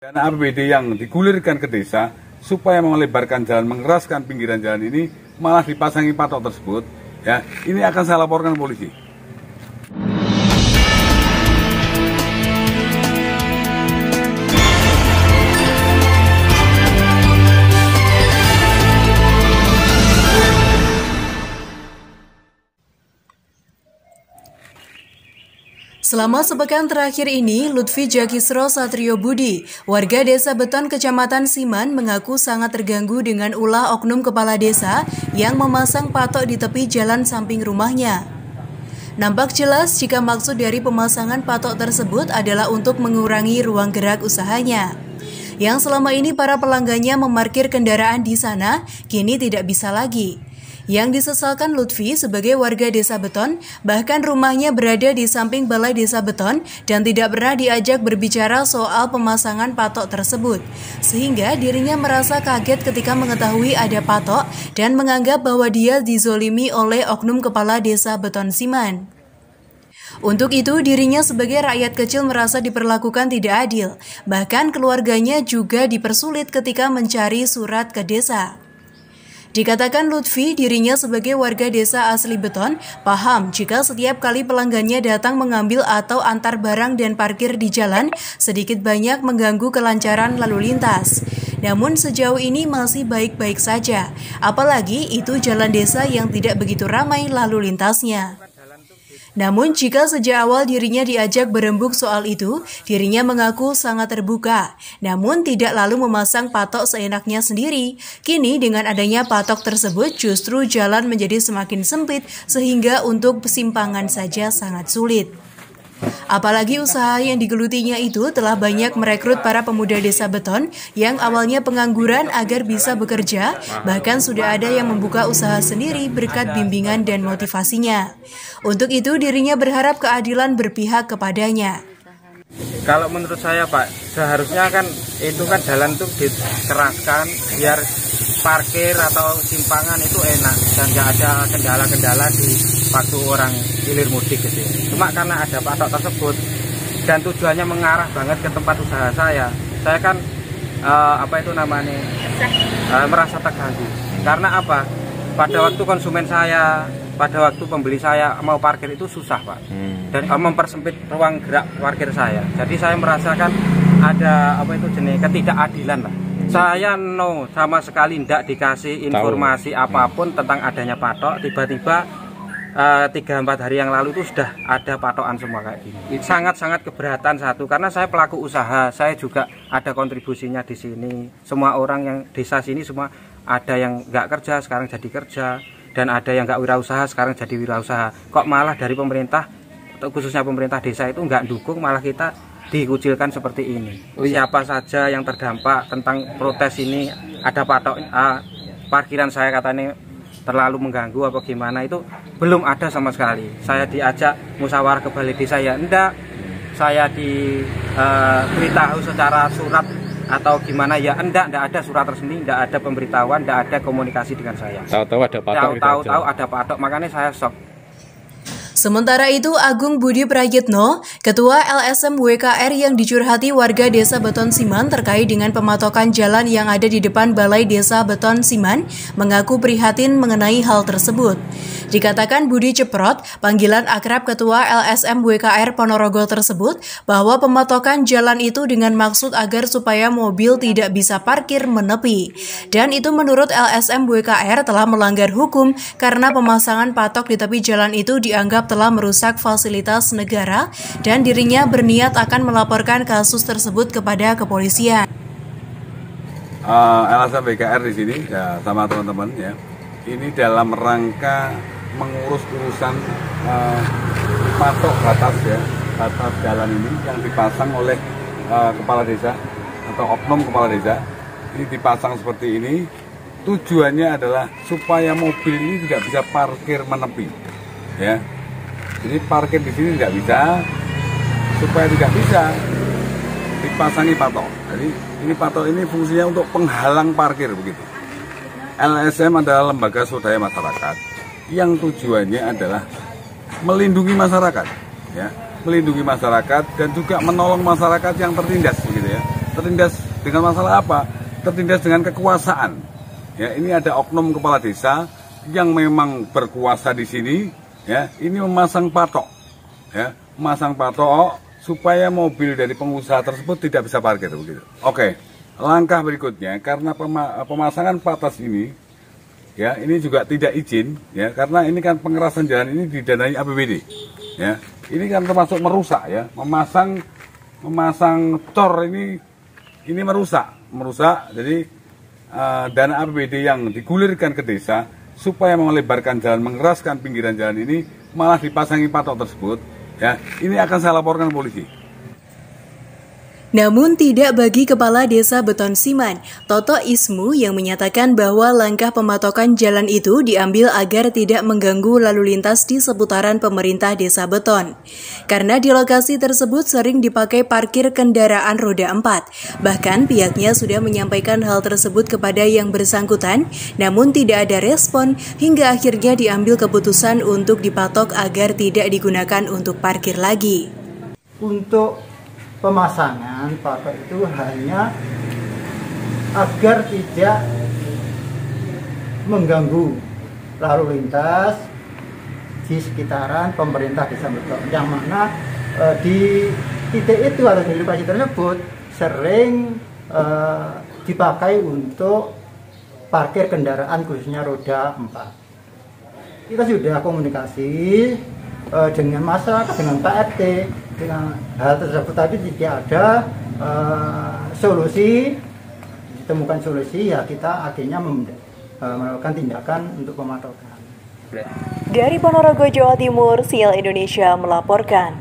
Dana APBD yang digulirkan ke desa supaya melebarkan jalan, mengeraskan pinggiran jalan ini malah dipasangi patok tersebut, ya ini akan saya laporkan ke polisi. Selama sepekan terakhir ini, Lutfi Jakisro Satrio Budi, warga Desa Beton, Kecamatan Siman, mengaku sangat terganggu dengan ulah oknum kepala desa yang memasang patok di tepi jalan samping rumahnya. Nampak jelas jika maksud dari pemasangan patok tersebut adalah untuk mengurangi ruang gerak usahanya. Yang selama ini para pelanggannya memarkir kendaraan di sana, kini tidak bisa lagi. Yang disesalkan Lutfi sebagai warga Desa Beton, bahkan rumahnya berada di samping Balai Desa Beton dan tidak pernah diajak berbicara soal pemasangan patok tersebut. Sehingga dirinya merasa kaget ketika mengetahui ada patok dan menganggap bahwa dia dizolimi oleh oknum kepala Desa Beton Siman. Untuk itu, dirinya sebagai rakyat kecil merasa diperlakukan tidak adil. Bahkan keluarganya juga dipersulit ketika mencari surat ke desa. Dikatakan Lutfi, dirinya sebagai warga desa asli Beton, paham jika setiap kali pelanggannya datang mengambil atau antar barang dan parkir di jalan, sedikit banyak mengganggu kelancaran lalu lintas. Namun sejauh ini masih baik-baik saja, apalagi itu jalan desa yang tidak begitu ramai lalu lintasnya. Namun jika sejak awal dirinya diajak berembuk soal itu, dirinya mengaku sangat terbuka, namun tidak lalu memasang patok seenaknya sendiri. Kini dengan adanya patok tersebut justru jalan menjadi semakin sempit sehingga untuk persimpangan saja sangat sulit. Apalagi usaha yang digelutinya itu telah banyak merekrut para pemuda Desa Beton yang awalnya pengangguran agar bisa bekerja, bahkan sudah ada yang membuka usaha sendiri berkat bimbingan dan motivasinya. Untuk itu dirinya berharap keadilan berpihak kepadanya. Kalau menurut saya Pak, seharusnya kan itu kan jalan tuh dikeraskan biar parkir atau simpangan itu enak dan nggak ada kendala-kendala di waktu orang hilir mudik gitu. Cuma karena ada patok tersebut dan tujuannya mengarah banget ke tempat usaha saya kan merasa terganggu. Karena apa? Pada waktu konsumen saya, pada waktu pembeli saya mau parkir itu susah Pak, dan mempersempit ruang gerak parkir saya. Jadi saya merasakan ada ketidakadilan lah. Saya sama sekali tidak dikasih informasi apapun tentang adanya patok. Tiba-tiba 3-4 hari yang lalu itu sudah ada patokan semua kayak gini. Sangat-sangat keberatan satu, karena saya pelaku usaha, saya juga ada kontribusinya di sini. Semua orang yang desa sini semua ada yang nggak kerja sekarang jadi kerja, dan ada yang nggak wirausaha sekarang jadi wirausaha. Kok malah dari pemerintah, khususnya pemerintah desa itu nggak dukung, malah kita dikucilkan seperti ini. Siapa saja yang terdampak tentang protes ini, ada patok parkiran saya katanya terlalu mengganggu apa gimana, itu belum ada sama sekali. Saya diajak musyawarah ke balai desa, ya enggak. Saya diberitahu secara surat atau gimana, ya enggak ada surat resmi, enggak ada pemberitahuan, enggak ada komunikasi dengan saya. Tahu-tahu ada patok. Tahu-tahu ada patok, makanya saya shock. Sementara itu, Agung Budi Prayitno, Ketua LSM WKR yang dicurhati warga Desa Beton Siman terkait dengan pematokan jalan yang ada di depan Balai Desa Beton Siman, mengaku prihatin mengenai hal tersebut. Dikatakan Budi Ceprot, panggilan akrab Ketua LSM WKR Ponorogo tersebut, bahwa pematokan jalan itu dengan maksud agar supaya mobil tidak bisa parkir menepi. Dan itu menurut LSM WKR telah melanggar hukum karena pemasangan patok di tepi jalan itu dianggap telah merusak fasilitas negara dan dirinya berniat akan melaporkan kasus tersebut kepada kepolisian. LSM BKR di sini ya, sama teman-teman ya. Ini dalam rangka mengurus urusan patok batas ya, batas jalan ini yang dipasang oleh kepala desa atau oknum kepala desa. Ini dipasang seperti ini. Tujuannya adalah supaya mobil ini tidak bisa parkir menepi, ya. Jadi parkir di sini tidak bisa, supaya tidak bisa dipasangi patok. Jadi ini patok ini fungsinya untuk penghalang parkir begitu. LSM adalah lembaga swadaya masyarakat yang tujuannya adalah melindungi masyarakat, ya, melindungi masyarakat dan juga menolong masyarakat yang tertindas begitu ya. Tertindas dengan masalah apa? Tertindas dengan kekuasaan. Ya, ini ada oknum kepala desa yang memang berkuasa di sini, ya, ini memasang patok, ya, memasang patok supaya mobil dari pengusaha tersebut tidak bisa parkir begitu. Oke, langkah berikutnya karena pemasangan patas ini, ya, ini juga tidak izin, ya, karena ini kan pengerasan jalan ini didanai APBD, ya, ini kan termasuk merusak, ya, memasang cor ini merusak, jadi dana APBD yang digulirkan ke desa supaya melebarkan jalan, mengeraskan pinggiran jalan ini malah dipasangi patok tersebut, ya, ini akan saya laporkan polisi. Namun tidak bagi Kepala Desa Beton Siman, Toto Ismu, yang menyatakan bahwa langkah pematokan jalan itu diambil agar tidak mengganggu lalu lintas di seputaran pemerintah Desa Beton. Karena di lokasi tersebut sering dipakai parkir kendaraan roda 4. Bahkan pihaknya sudah menyampaikan hal tersebut kepada yang bersangkutan, namun tidak ada respon hingga akhirnya diambil keputusan untuk dipatok agar tidak digunakan untuk parkir lagi. Untuk pemasangan patok itu hanya agar tidak mengganggu lalu lintas di sekitaran pemerintah Desa Beton, yang mana di titik itu atau di lokasi tersebut sering dipakai untuk parkir kendaraan khususnya roda 4. Kita sudah komunikasi dengan masyarakat, dengan Pak RT, dengan hal tersebut, tapi tidak ada solusi, ditemukan solusi, ya kita akhirnya melakukan tindakan untuk pematokan. Dari Ponorogo, Jawa Timur, Sial Indonesia melaporkan.